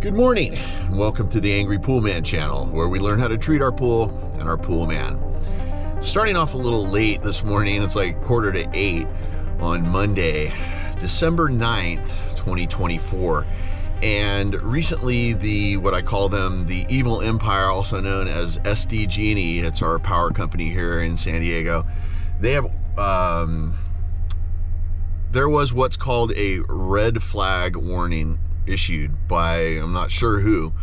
Good morning, and welcome to the Angry Poolman channel, where we learn how to treat our pool and our pool man. Starting off a little late this morning, it's like 7:45 on Monday, December 9th, 2024. And recently what I call them, the Evil Empire, also known as SDG&E, it's our power company here in San Diego, they have, there was what's called a red flag warning issued by, I'm not sure who,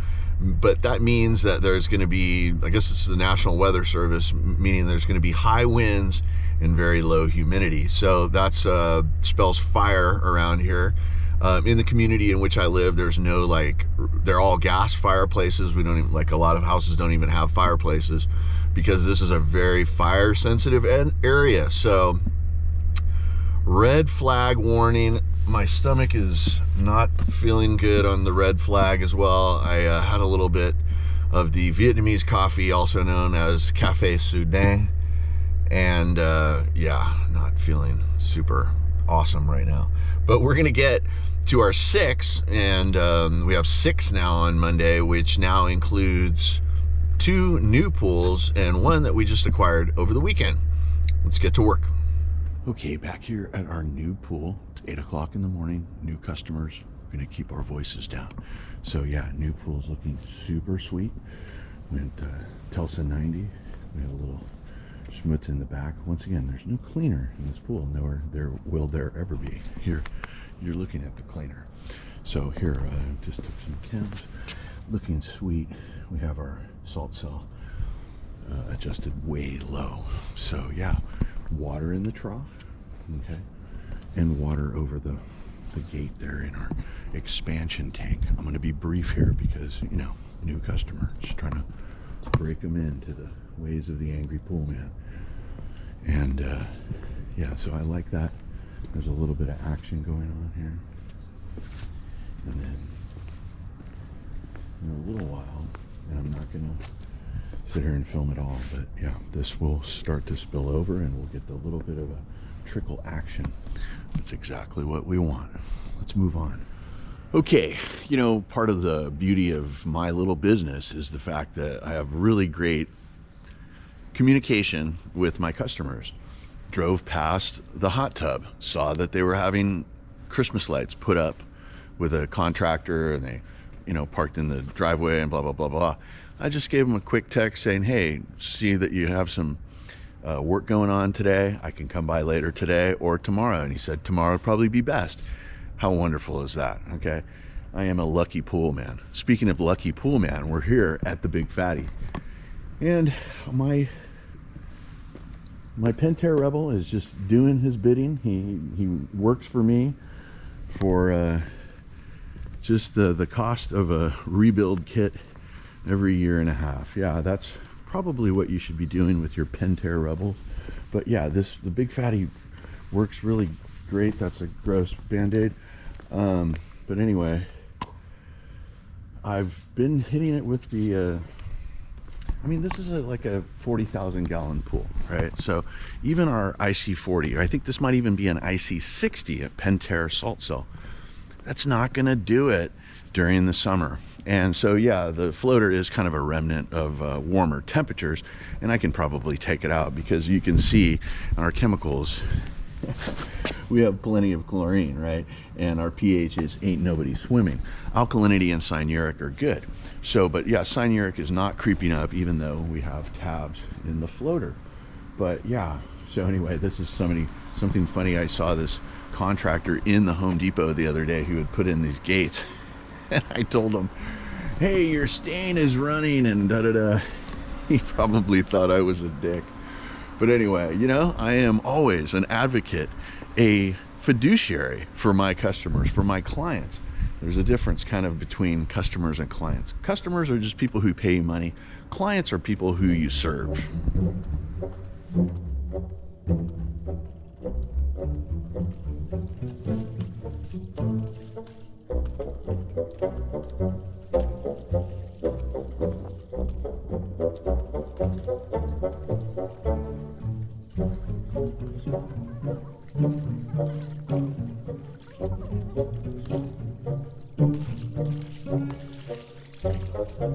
but that means that there's going to be, I guess it's the National Weather Service, meaning there's going to be high winds and very low humidity. So that's spells fire around here. In the community in which I live, there's no, like, they're all gas fireplaces. We don't even, like, a lot of houses don't even have fireplaces because this is a very fire sensitive area. So red flag warning. My stomach is not feeling good on the red flag as well. I had a little bit of the Vietnamese coffee, also known as Café Soudan, and yeah, not feeling super awesome right now. But we're gonna get to our 6, and we have 6 now on Monday, which now includes 2 new pools and 1 that we just acquired over the weekend. Let's get to work. Okay, back here at our new pool. It's 8 o'clock in the morning, new customers. We're gonna keep our voices down. So yeah, new pool's looking super sweet. Went Telsa 90. We had a little schmutz in the back. Once again, there's no cleaner in this pool, nor will there ever be. Here, you're looking at the cleaner. So here, just took some chems. Looking sweet. We have our salt cell adjusted way low. So yeah, water in the trough, okay, and water over the gate there in our expansion tank. I'm going to be brief here because, you know, new customer, just trying to break them into the ways of the Angry Pool Man. And yeah, so I like that. There's a little bit of action going on here, and then in a little while, and I'm not going to sit here and film it all, but yeah, this will start to spill over and we'll get a little bit of a trickle action. That's exactly what we want. Let's move on. Okay, you know, part of the beauty of my little business is the fact that I have really great communication with my customers. Drove past the hot tub, saw that they were having Christmas lights put up with a contractor, and they, you know, parked in the driveway and blah, blah, blah, blah. I just gave him a quick text saying, hey, see that you have some work going on today. I can come by later today or tomorrow. And he said, tomorrow would probably be best. How wonderful is that? Okay. I am a lucky pool man. Speaking of lucky pool man, we're here at the Big Fatty. And my Pentair Rebel is just doing his bidding. He works for me for just the cost of a rebuild kit every 1.5 years. Yeah, that's probably what you should be doing with your Pentair Rebels. But yeah, the Big Fatty works really great. That's a gross Band-Aid. But anyway, I've been hitting it with the I mean, this is like a 40,000 gallon pool, right? So even our IC40, I think this might even be an IC60 at Pentair Salt Cell, that's not gonna do it during the summer. And so yeah, the floater is kind of a remnant of warmer temperatures, and I can probably take it out because you can see our chemicals we have plenty of chlorine, right? And our pH is ain't nobody swimming. Alkalinity and cyanuric are good. So, but yeah, cyanuric is not creeping up even though we have tabs in the floater. But yeah, so anyway, this is something funny. I saw this contractor in the Home Depot the other day who had put in these gates. And I told him, hey, your stain is running and da-da-da. He probably thought I was a dick. But anyway, you know, I am always an advocate, a fiduciary for my customers, for my clients. There's a difference kind of between customers and clients. Customers are just people who pay you money. Clients are people who you serve. Okay,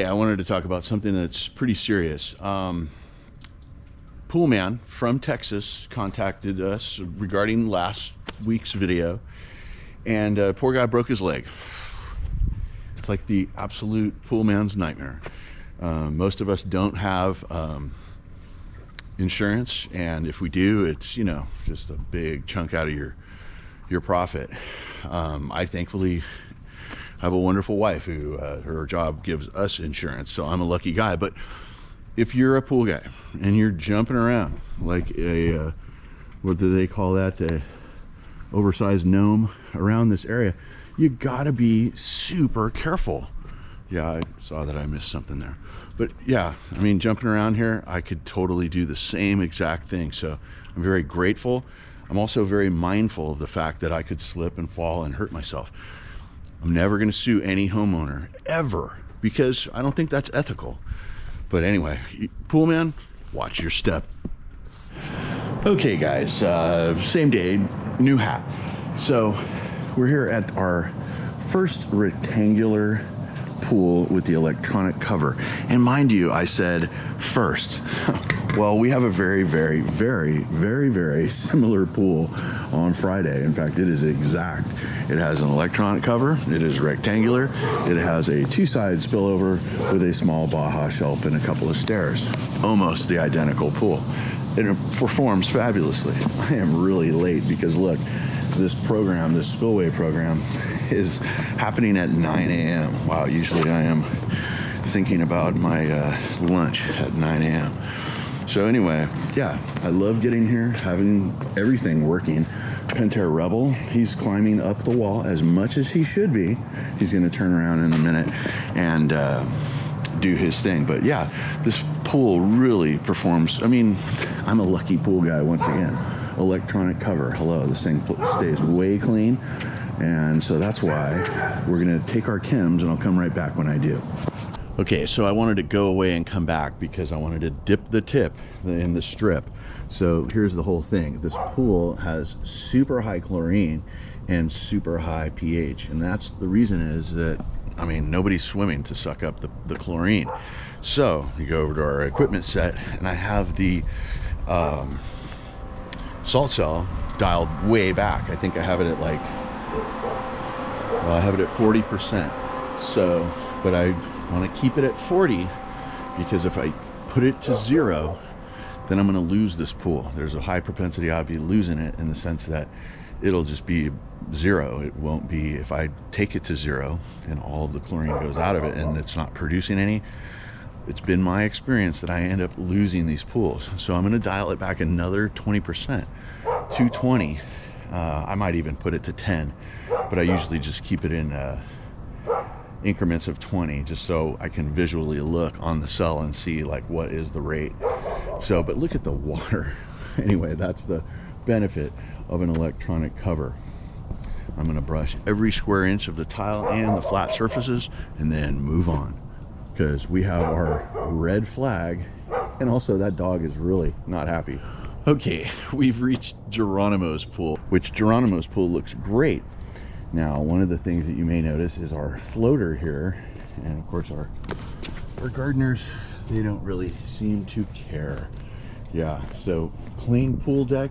I wanted to talk about something that's pretty serious. Poolman from Texas contacted us regarding last week's video, and poor guy broke his leg. It's like the absolute Poolman's nightmare. Most of us don't have insurance, and if we do, it's, you know, just a big chunk out of your profit. I thankfully have a wonderful wife who her job gives us insurance, so I'm a lucky guy. But if you're a pool guy and you're jumping around like a what do they call that, a oversized gnome around this area, you gotta be super careful. Yeah, I saw that I missed something there. But yeah, I mean, jumping around here, I could totally do the same exact thing. So I'm very grateful. I'm also very mindful of the fact that I could slip and fall and hurt myself. I'm never going to sue any homeowner ever, because I don't think that's ethical. But anyway, Poolman, watch your step. Okay guys, same day, new hat. So we're here at our first rectangular pool with the electronic cover. And mind you, I said first. Well, we have a very, very, very, very, very similar pool on Friday. In fact, it is exact. It has an electronic cover. It is rectangular. It has a two-side spillover with a small Baja shelf and a couple of stairs. Almost the identical pool. And it performs fabulously. I am really late because look, this program, this spillway program, is happening at 9 a.m. Wow, usually I am thinking about my lunch at 9 a.m. So anyway, yeah, I love getting here, having everything working. Pentair Rebel, he's climbing up the wall as much as he should be. He's gonna turn around in a minute and do his thing. But yeah, this pool really performs. I mean, I'm a lucky pool guy once again. Electronic cover, hello, this thing stays way clean. And so that's why we're gonna take our chems, and I'll come right back when I do. Okay, so I wanted to go away and come back because I wanted to dip the tip in the strip. So here's the whole thing. This pool has super high chlorine and super high pH. And that's the reason is that, I mean, nobody's swimming to suck up the chlorine. So you go over to our equipment set, and I have the salt cell dialed way back. I think I have it at like, well, I have it at 40%. So, but I want to keep it at 40 because if I put it to 0, then I'm going to lose this pool. There's a high propensity I'll be losing it, in the sense that it'll just be 0. It won't be, if I take it to 0 and all of the chlorine goes out of it and it's not producing any, it's been my experience that I end up losing these pools. So I'm going to dial it back another 20% to 20. I might even put it to 10, but I usually just keep it in increments of 20, just so I can visually look on the cell and see like what is the rate. So, but look at the water. Anyway, that's the benefit of an electronic cover. I'm going to brush every square inch of the tile and the flat surfaces and then move on, because we have our red flag, and also that dog is really not happy. Okay, we've reached Geronimo's pool, which Geronimo's pool looks great. Now, one of the things that you may notice is our floater here, and of course our gardeners, they don't really seem to care. Yeah, so clean pool deck,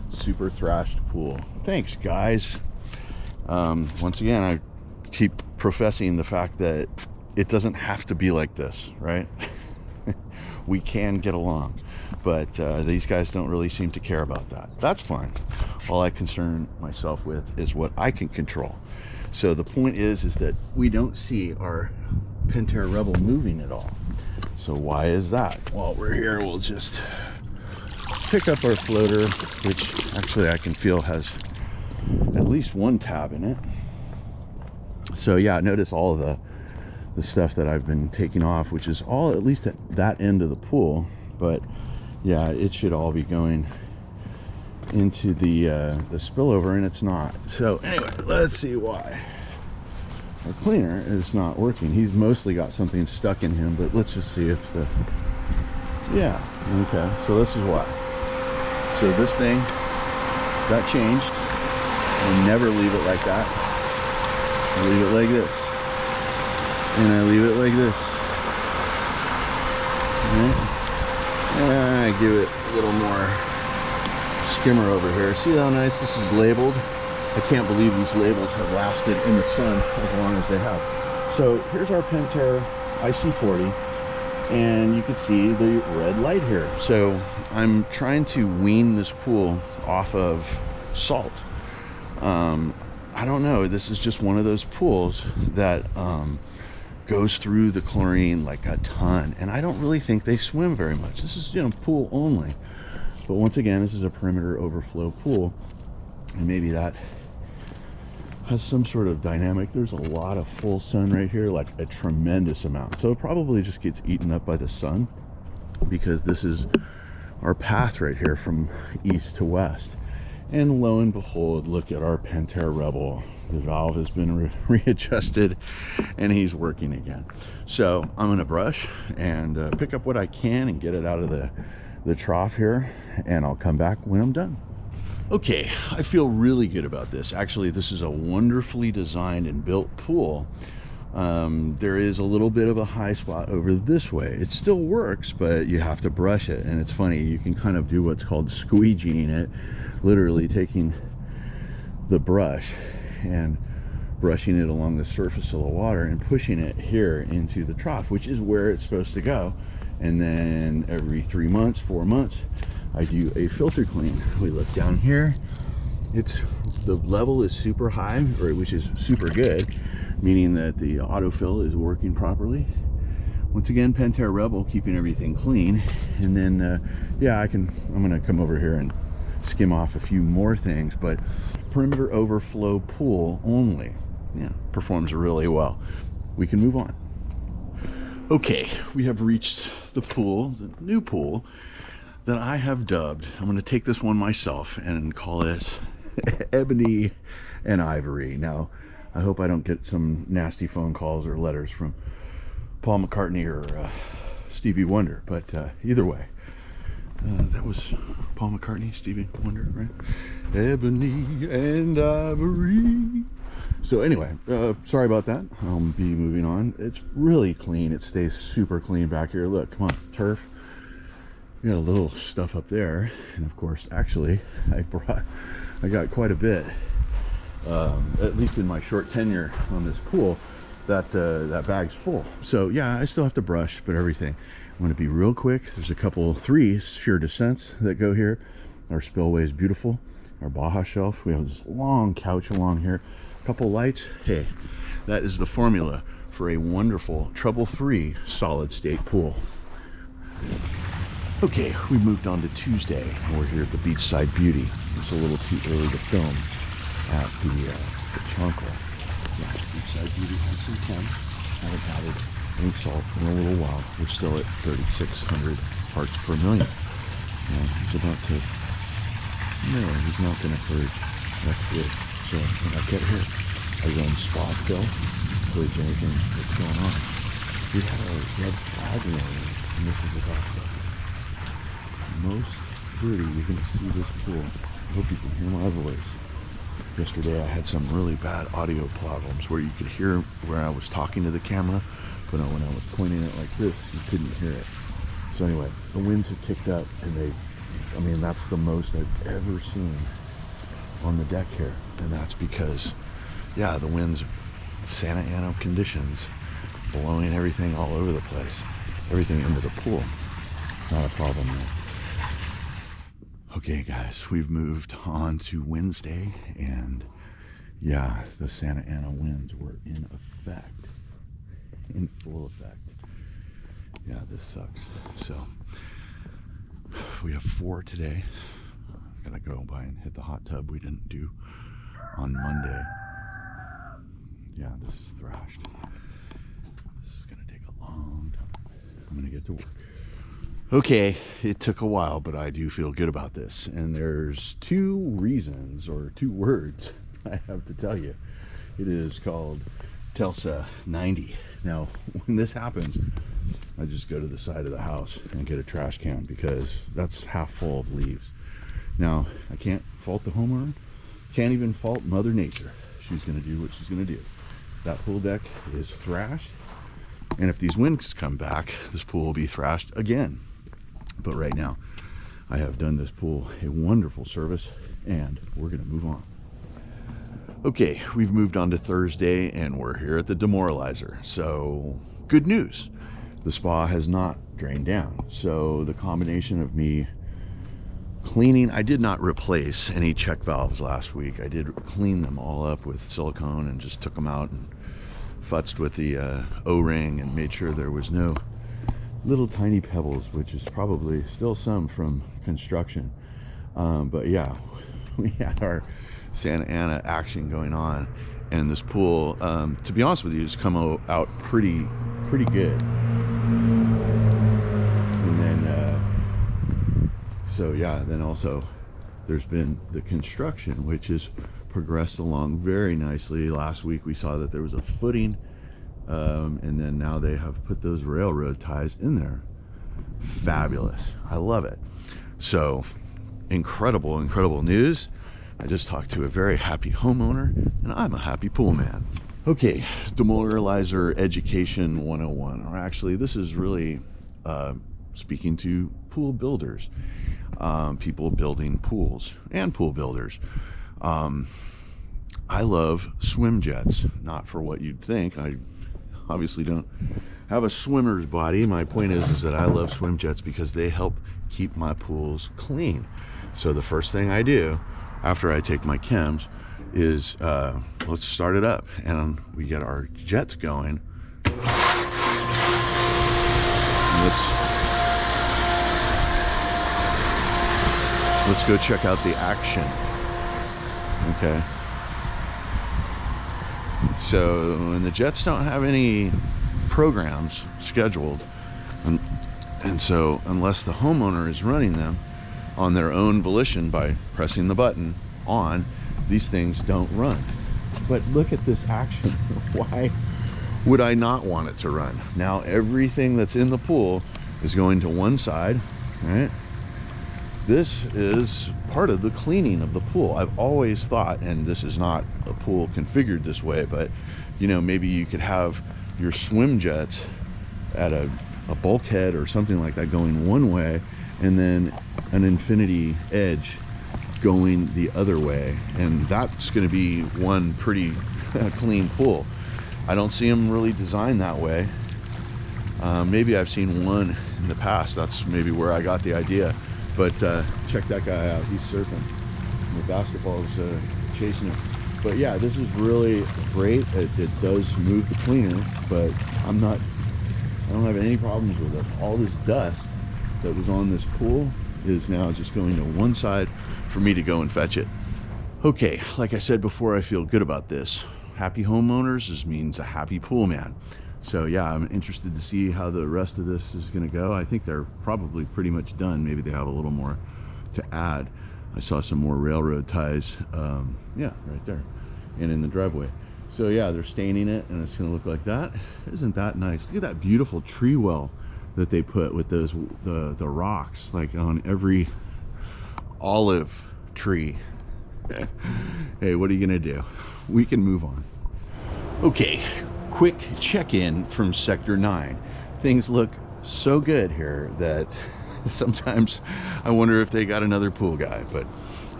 super thrashed pool. Thanks, guys. Once again, I keep professing the fact that it doesn't have to be like this, right? We can get along, but these guys don't really seem to care about that. That's fine. All I concern myself with is what I can control. So the point is that we don't see our Pentair Rebel moving at all. So why is that? While we're here, we'll just pick up our floater, which actually I can feel has at least one tab in it. So yeah, notice all of the stuff that I've been taking off, which is all at least at that end of the pool. But yeah, it should all be going into the spillover, and it's not. So anyway, let's see why. our cleaner is not working. He's mostly got something stuck in him, but let's just see if the, yeah, okay, so this is why. So this thing got changed. I never leave it like that. I leave it like this. And I leave it like this. Alright. And I give it a little more skimmer over here. See how nice this is labeled? I can't believe these labels have lasted in the sun as long as they have. So here's our Pentair IC40, and you can see the red light here. So I'm trying to wean this pool off of salt. I don't know, this is just one of those pools that goes through the chlorine like a ton, and I don't really think they swim very much. This is, you know, pool only. But once again, this is a perimeter overflow pool, and maybe that has some sort of dynamic. There's a lot of full sun right here, like a tremendous amount. So it probably just gets eaten up by the sun, because this is our path right here from east to west. And lo and behold, look at our Pentair Rebel. The valve has been readjusted and he's working again. So I'm gonna brush and pick up what I can and get it out of the trough here, and I'll come back when I'm done. Okay, I feel really good about this. Actually, this is a wonderfully designed and built pool. There is a little bit of a high spot over this way. It still works, but you have to brush it. And it's funny, you can kind of do what's called squeegeeing it, literally taking the brush and brushing it along the surface of the water and pushing it here into the trough, which is where it's supposed to go. And then every 3 months, 4 months, I do a filter clean. We look down here, the level is super high, or which is super good, meaning that the autofill is working properly. Once again, Pentair Rebel keeping everything clean. And then yeah, I'm gonna come over here and skim off a few more things, but perimeter overflow pool only, yeah, performs really well. We can move on. Okay, we have reached the pool, the new pool that I have dubbed, I'm going to take this one myself and call it Ebony and Ivory. Now, I hope I don't get some nasty phone calls or letters from Paul McCartney or Stevie Wonder, but either way, that was Paul McCartney, Stevie Wonder, right? Ebony and Ivory. So anyway, sorry about that. I'll be moving on. It's really clean. It stays super clean back here. Look, come on, turf. We got a little stuff up there, and of course, actually, I got quite a bit, at least in my short tenure on this pool. That bag's full. So yeah, I still have to brush, but everything. I'm going to be real quick. There's a couple, 3 sheer descents that go here. Our spillway is beautiful. Our Baja shelf. We have this long couch along here. A couple lights. Hey, that is the formula for a wonderful, trouble-free, solid-state pool. Okay, we moved on to Tuesday, and we're here at the Beachside Beauty. It's a little too early to film at the Chankle. Yeah, Beachside Beauty has some temps. Haven't added any salt in a little while. We're still at 3,600 parts per million. And he's about to, no, he's not going to purge. That's good. So when I get here, I run spot fill, purge anything that's going on. We had a red flag warning, and this is about the most dirty you can see this pool. I hope you can hear my voice. Yesterday I had some really bad audio problems where you could hear where I was talking to the camera, but when I was pointing it like this, you couldn't hear it. So anyway, the winds have kicked up, and I mean, that's the most I've ever seen on the deck here. And that's because, yeah, the winds, Santa Ana conditions, blowing everything all over the place, everything into the pool. Not a problem there. Okay guys, we've moved on to Wednesday, and yeah, the Santa Ana winds were in effect, in full effect. Yeah, this sucks. So we have 4 today. Gotta go by and hit the hot tub we didn't do on Monday. Yeah, this is thrashed. This is gonna take a long time. I'm gonna get to work. Okay, it took a while, but I do feel good about this. And there's 2 reasons, or 2 words I have to tell you. It is called tells 90. Now, when this happens, I just go to the side of the house and get a trash can because that's half full of leaves. Now, I can't fault the homeowner, can't even fault Mother Nature. She's gonna do what she's gonna do. That pool deck is thrashed, and if these winds come back, this pool will be thrashed again. But right now, I have done this pool a wonderful service, and we're gonna move on. Okay, we've moved on to Thursday, and we're here at the demoralizer. So, good news. The spa has not drained down. So the combination of me cleaning, I did not replace any check valves last week. I did clean them all up with silicone and just took them out and futzed with the O-ring and made sure there was no little tiny pebbles, which is probably still some from construction. But yeah, we had our Santa Ana action going on, and this pool, to be honest with you, has come out pretty good. And then so yeah, then also there's been the construction, which has progressed along very nicely. Last week we saw that there was a footing, and then now they have put those railroad ties in there. Fabulous. I love it. So incredible news. I just talked to a very happy homeowner, and I'm a happy pool man. Okay, demoralizer education 101, or actually this is really speaking to pool builders, people building pools and pool builders. I love swim jets, not for what you'd think. I obviously don't have a swimmer's body. My point is that I love swim jets because they help keep my pools clean. So the first thing I do after I take my chems is let's start it up, and we get our jets going. Let's go check out the action. Okay. So, and the jets don't have any programs scheduled, and so unless the homeowner is running them on their own volition by pressing the button on, these things don't run. But look at this action. Why would I not want it to run? Now everything that's in the pool is going to one side, right? This is part of the cleaning of the pool. I've always thought, and this is not a pool configured this way, but you know, maybe you could have your swim jets at a bulkhead or something like that going one way, and then an infinity edge going the other way, and that's going to be one pretty clean pool. I don't see them really designed that way. Maybe I've seen one in the past. That's maybe where I got the idea. But check that guy out. He's surfing. And the basketball's chasing him. But yeah, this is really great. It does move the cleaner, but I don't have any problems with it. All this dust that was on this pool is now just going to one side for me to go and fetch it. Okay, like I said before, I feel good about this. Happy homeowners means a happy pool man. So yeah, I'm interested to see how the rest of this is going to go. I think they're probably pretty much done. Maybe they have a little more to add. I saw some more railroad ties, yeah, right there, and in the driveway. So yeah, they're staining it, and it's going to look like that. Isn't that nice? Look at that beautiful tree well that they put with those the rocks, like on every olive tree. Hey, what are you gonna do? We can move on. Okay, quick check-in from Sector 9. Things look so good here that sometimes I wonder if they got another pool guy, but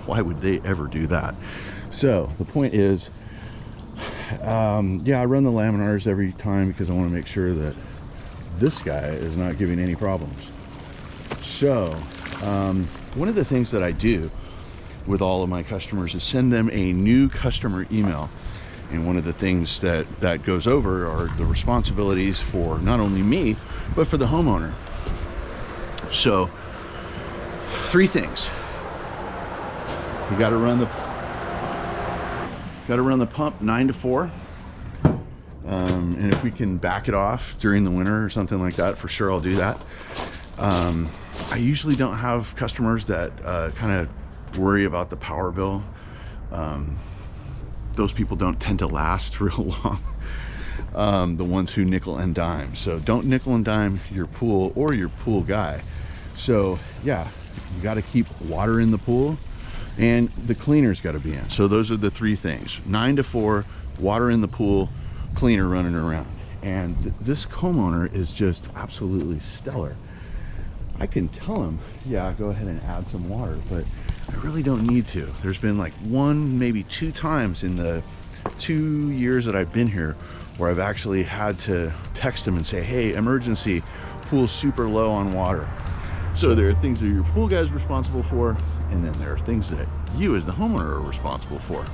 why would they ever do that? So the point is, yeah, I run the laminars every time because I want to make sure that this guy is not giving any problems. So one of the things that I do with all of my customers is send them a new customer email, and one of the things that goes over are the responsibilities for not only me but for the homeowner. So 3 things: you got to run the pump 9 to 4, and if we can back it off during the winter or something like that, for sure I'll do that. I usually don't have customers that kind of worry about the power bill. Those people don't tend to last real long. the ones who nickel and dime. So don't nickel and dime your pool or your pool guy. So yeah, you got to keep water in the pool, and the cleaner's got to be in. So those are the three things: 9 to 4, water in the pool, cleaner running around. And this homeowner is just absolutely stellar. I can tell him, yeah, go ahead and add some water, but I really don't need to. There's been like 1, maybe 2 times in the 2 years that I've been here where I've actually had to text him and say, hey, emergency, pool's super low on water. So there are things that your pool guy is responsible for, and then there are things that you as the homeowner are responsible for.